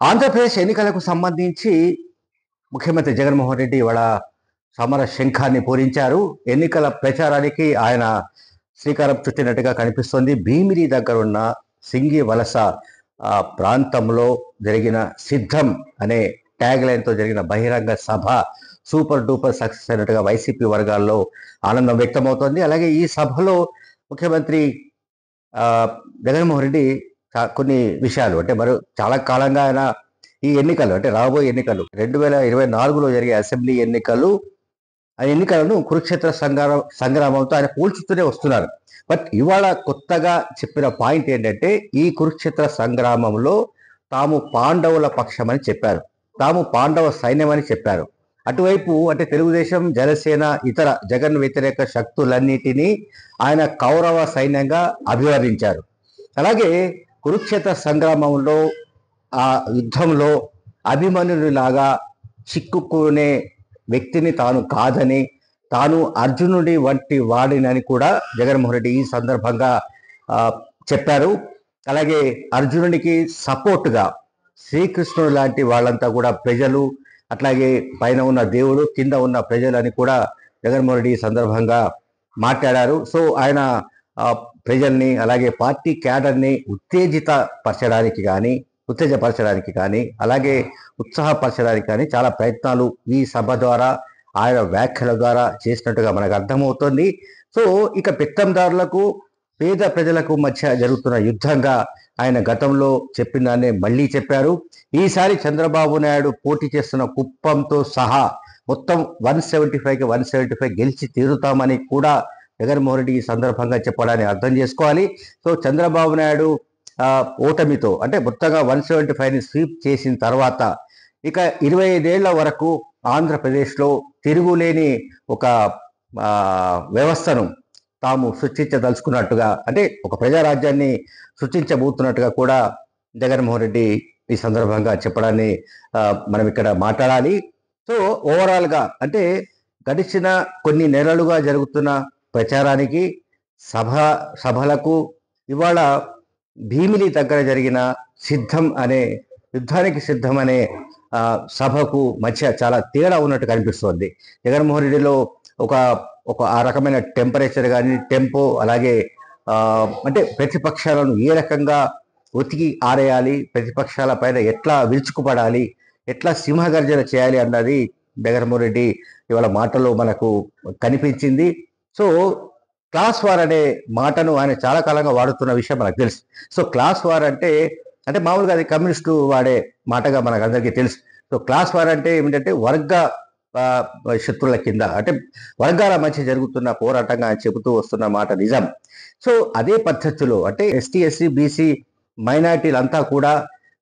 ఆంధ్రప్రదేశ్ ఎన్నికలకు సంబంధించి ముఖ్యమంత్రి జగన్మోహన్ రెడ్డి ఇవాళ సమర శంఖాన్ని పూరించారు. ఎన్నికల ప్రచారానికి ఆయన శ్రీకారం చుట్టినట్టుగా కనిపిస్తోంది. భీమిలి దగ్గర ఉన్న సింగి వలస ప్రాంతంలో జరిగిన సిద్ధం అనే ట్యాగ్ లైన్తో జరిగిన బహిరంగ సభ సూపర్ డూపర్ సక్సెస్ అయినట్టుగా వైసీపీ వర్గాల్లో ఆనందం వ్యక్తమవుతోంది. అలాగే ఈ సభలో ముఖ్యమంత్రి జగన్మోహన్ రెడ్డి కొన్ని విషయాలు అంటే మరి చాలా కాలంగా ఆయన ఈ ఎన్నికలు అంటే రాబోయే ఎన్నికలు 2024లో జరిగే అసెంబ్లీ ఎన్నికలు ఆ ఎన్నికలను కురుక్షేత్ర సంగ్రామంతో ఆయన పోల్చుతూనే వస్తున్నారు. బట్ ఇవాళ కొత్తగా చెప్పిన పాయింట్ ఏంటంటే ఈ కురుక్షేత్ర సంగ్రామంలో తాము పాండవుల పక్షమని చెప్పారు, తాము పాండవ సైన్యమని చెప్పారు. అటువైపు అంటే తెలుగుదేశం, జనసేన, ఇతర జగన్ వ్యతిరేక శక్తులన్నిటినీ ఆయన కౌరవ సైన్యంగా అభివర్ణించారు. అలాగే కురుక్షేత్ర సంగ్రామంలో ఆ యుద్ధంలో అభిమన్యుడిలాగా చిక్కుకునే వ్యక్తిని తాను కాదని, తాను అర్జునుడి వంటి వాడినని కూడా జగన్మోహన్ రెడ్డి ఈ సందర్భంగా చెప్పారు. అలాగే అర్జునుడికి సపోర్టుగా శ్రీకృష్ణుడు లాంటి వాళ్ళంతా కూడా ప్రజలు, అట్లాగే పైన ఉన్న దేవుడు, కింద ఉన్న ప్రజలని కూడా జగన్మోహన్ రెడ్డి ఈ సందర్భంగా మాట్లాడారు. సో ఆయన ప్రజల్ని అలాగే పార్టీ క్యాడర్ని ఉత్తేజపరచడానికి కానీ అలాగే ఉత్సాహపరచడానికి కానీ చాలా ప్రయత్నాలు ఈ సభ ద్వారా ఆయన వ్యాఖ్యల ద్వారా చేసినట్టుగా మనకు అర్థమవుతుంది. సో ఇక పెత్తందారులకు పేద ప్రజలకు మధ్య జరుగుతున్న యుద్ధంగా ఆయన గతంలో చెప్పిన దాన్నే మళ్ళీ చెప్పారు. ఈసారి చంద్రబాబు నాయుడు పోటీ చేస్తున్న కుప్పంతో సహా మొత్తం 175కి 175 గెలిచి తీరుతామని కూడా జగన్మోహన్ రెడ్డి ఈ సందర్భంగా చెప్పడాన్ని అర్థం చేసుకోవాలి. సో చంద్రబాబు నాయుడు ఓటమితో అంటే మొత్తంగా 175ని స్వీప్ చేసిన తర్వాత ఇక 25 ఏళ్ల వరకు ఆంధ్రప్రదేశ్లో తిరుగులేని ఒక వ్యవస్థను తాము సృష్టించదలుచుకున్నట్టుగా అంటే ఒక ప్రజారాజ్యాన్ని సృష్టించబోతున్నట్టుగా కూడా జగన్మోహన్ రెడ్డి ఈ సందర్భంగా చెప్పడాన్ని మనం ఇక్కడ మాట్లాడాలి. సో ఓవరాల్గా అంటే గడిచిన కొన్ని నెలలుగా జరుగుతున్న ప్రచారానికి సభలకు ఇవాళ భీమిలి దగ్గర జరిగిన యుద్ధానికి సిద్ధం అనే సభకు మధ్య చాలా తేడా ఉన్నట్టు కనిపిస్తోంది. జగన్మోహన్ రెడ్డిలో ఒక ఆ రకమైన టెంపరేచర్ కానీ టెంపో, అలాగే అంటే ప్రతిపక్షాలను ఏ రకంగా ఉతికి ఆరేయాలి, ప్రతిపక్షాల పైన ఎట్లా విరుచుకుపడాలి, ఎట్లా సింహగర్జన చేయాలి అన్నది జగన్మోహన్ రెడ్డి ఇవాళ మాటలో మనకు కనిపించింది. సో క్లాస్ వార్ అనే మాటను ఆయన చాలా కాలంగా వాడుతున్న విషయం మనకు తెలుసు. సో క్లాస్ వార్ అంటే మామూలుగా అది కమ్యూనిస్టు వాడే మాటగా మనకు అందరికీ తెలుసు. సో క్లాస్ వార్ అంటే ఏమిటంటే వర్గ శత్రువుల కింద అంటే వర్గాల మధ్య జరుగుతున్న పోరాటంగా చెబుతూ వస్తున్న మాట నిజం. సో అదే పద్ధతిలో అంటే ఎస్టీ, ఎస్సీ, బీసీ మైనారిటీలంతా కూడా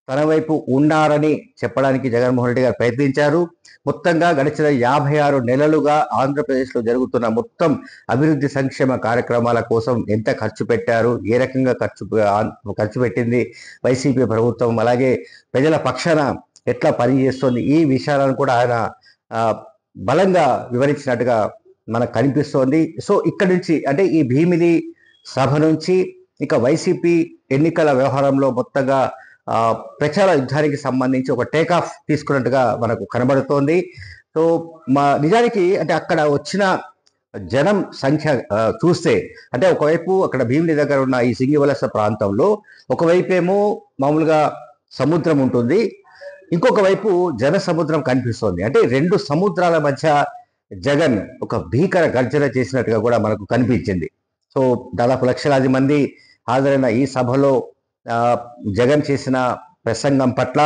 తన వైపు ఉన్నారని చెప్పడానికి జగన్మోహన్ రెడ్డి గారు ప్రయత్నించారు. మొత్తంగా గడిచిన 56 నెలలుగా ఆంధ్రప్రదేశ్లో జరుగుతున్న మొత్తం అభివృద్ధి సంక్షేమ కార్యక్రమాల కోసం ఎంత ఖర్చు పెట్టారు, ఏ రకంగా ఖర్చు పెట్టింది వైసీపీ ప్రభుత్వం, అలాగే ప్రజల పక్షాన ఎట్లా పనిచేస్తోంది, ఈ విషయాలను కూడా ఆయన బలంగా వివరించినట్టుగా మనకు కనిపిస్తోంది. సో ఇక్కడి నుంచి అంటే ఈ భీమిలి సభ నుంచి ఇక వైసీపీ ఎన్నికల వ్యవహారంలో మొత్తంగా ప్రచార యుద్ధానికి సంబంధించి ఒక టేక్ ఆఫ్ తీసుకున్నట్టుగా మనకు కనబడుతోంది. సో నిజానికి అంటే అక్కడ వచ్చిన జనం సంఖ్య చూస్తే అంటే ఒకవైపు అక్కడ భీమిలి దగ్గర ఉన్న ఈ సింగివలస ప్రాంతంలో ఒకవైపేమో మామూలుగా సముద్రం ఉంటుంది, ఇంకొక వైపు జన సముద్రం కనిపిస్తోంది. అంటే రెండు సముద్రాల మధ్య జగన్ ఒక భీకర గర్జన చేసినట్టుగా కూడా మనకు కనిపించింది. సో దాదాపు లక్షలాది మంది హాజరైన ఈ సభలో జగన్ చేసిన ప్రసంగం పట్ల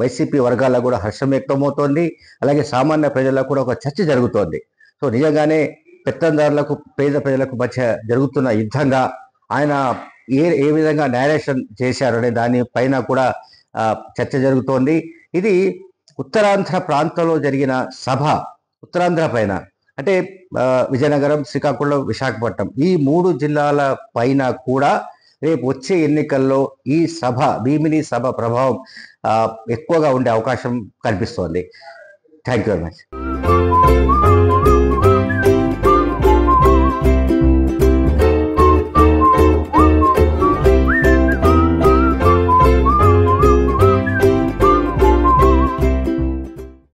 వైసీపీ వర్గాల్లో కూడా హర్షం వ్యక్తమవుతోంది. అలాగే సామాన్య ప్రజల్లో కూడా ఒక చర్చ జరుగుతోంది. సో నిజంగానే పెత్తందారులకు పేద ప్రజలకు మధ్య జరుగుతున్న యుద్ధంగా ఆయన ఏ విధంగా నేరేషన్ చేశారనే దానిపైన కూడా చర్చ జరుగుతోంది. ఇది ఉత్తరాంధ్ర ప్రాంతంలో జరిగిన సభ, ఉత్తరాంధ్ర పైన అంటే విజయనగరం, శ్రీకాకుళం, విశాఖపట్నం ఈ 3 జిల్లాల పైన కూడా రేపు వచ్చే ఎన్నికల్లో ఈ భీమిలి సభ ప్రభావం ఎక్కువగా ఉండే అవకాశం కనిపిస్తోంది. Thank you very much.